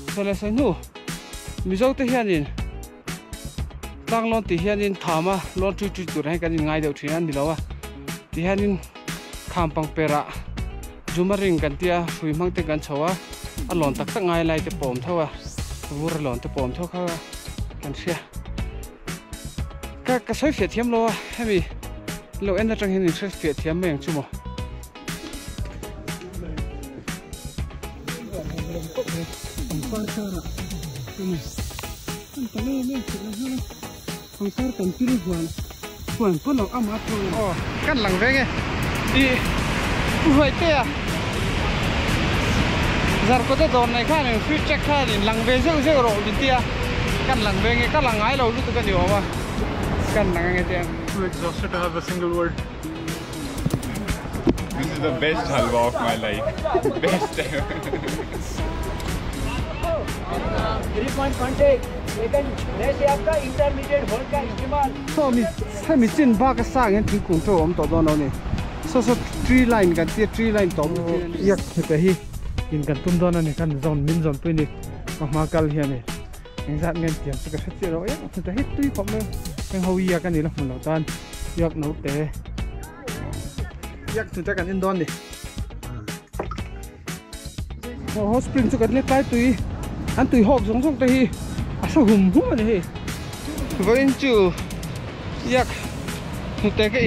Sala sai nu mizo te hianin tlang lon ti hianin thama lon chu tur hai kan ngai deuh thian ni lawa ti hianin khampang pera jumaring kan tia hui mang te kan chawa a lon tak tak ngai lai te pom thawa vur lon te pom thaw kha kan sia ka soi fe thiam lo hemi lo en atang hin soi fe thiam meng chumo Parsara, ini, kalau ni kita pangsar kan pilih buan pun lo amat tu. Oh, kan lang venge, di, buat dia. Zar kau tu don naik kan, free check kan, lang venge je orang di dia, kan lang venge, kan lang ay lo tu kan di bawah, kan lang ang dia. Too exhausted to have a single word. This is the best halwa of my life. Best ever. 3 point contact, लेकिन वैसे आपका intermediate hold का इस्तेमाल। So mi, saya mi cin baga sang yang tingkung tu om tu dono ni. So 3 line kan, 3 line tom. Yak kita hi, in kan tum dono ni kan zone min zone pun ni, mahmakal hi ni. Yang zat ngan tiang sekarang sih ro, yak kita hi tu pom yang hawi ya kan ni lah menolotan. Yak nau teh. Yak kita kan in don ni. Oh hospital tu kan ni kai tu. Anh tùy hộp giống giống đây à sao hùm húm này với anh chủ yak thực tế cái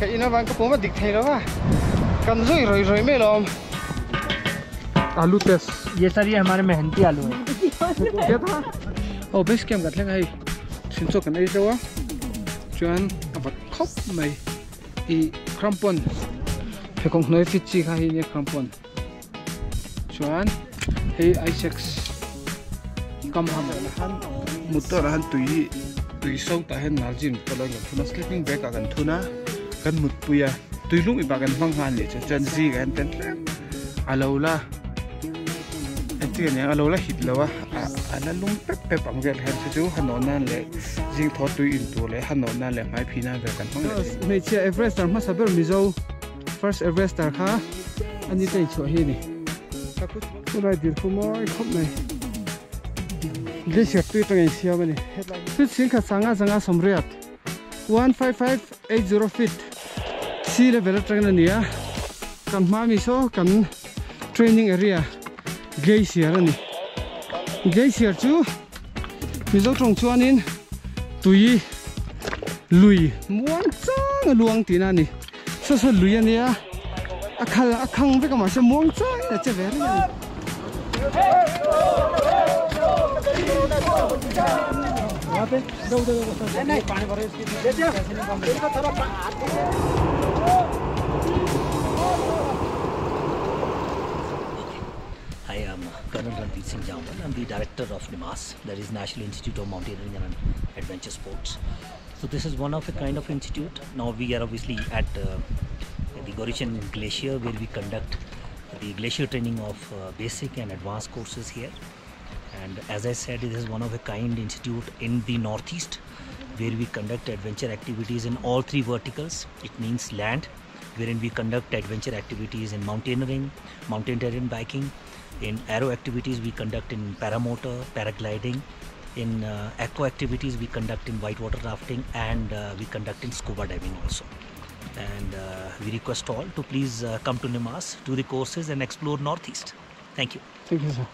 ina bạn có bố mà địch thầy đó à cần rồi mấy lom आलू test ये sir ये हमारे मेहनती आलू हैं क्या था oh base camp gặt lên hay xin cho cái này đâu á chuyên vật khóc mày i crampon phải không nói fit chi khai nhé crampon chuyên hey Isaac cầm hàm là han một tờ là han tùy sâu tại hen nào gì có lời gặp nó sleeping bag cả gần thu na gần một bùi à tùy lúc bị bà gần hoang hàn để cho chân gì gần tên alo la anh chị này alo la hit lâu à anh lung pep bằng cái hen chú han nón nan lệ riêng thọ tùy in tu lệ han nón nan lệ mai phi na về gần hoang lệ mấy chị Everest mà sao bây giờ first Everest ha anh đi tới chỗ hi này tôi lại đi không mỏi không này glacier tu tengah siapa ni? Fit singkat sangat somriat. 15580 feet. Sea level tengah ni ya. Kan mami so kan training area glacier ni. Glacier tu, miso trong chuanin tui lui muang cang luang tina ni. So lui ni ya. Akang beka masih muang cang ya cewek ni. I am Colonel Ranveer Singh Jamwal. I am the director of NIMAS, that is National Institute of Mountaineering and Adventure Sports. So this is one of a kind of institute. Now we are obviously at the Gorishan Glacier, where we conduct the glacier training of basic and advanced courses here. And as I said, this is one of a kind institute in the northeast, where we conduct adventure activities in all 3 verticals. It means land, wherein we conduct adventure activities in mountaineering, mountain terrain biking. In aero activities we conduct in paramotor, paragliding. In aqua activities we conduct in whitewater rafting, and we conduct in scuba diving also. And we request all to please come to NIMAS, do the courses and explore northeast. Thank you. Thank you, sir.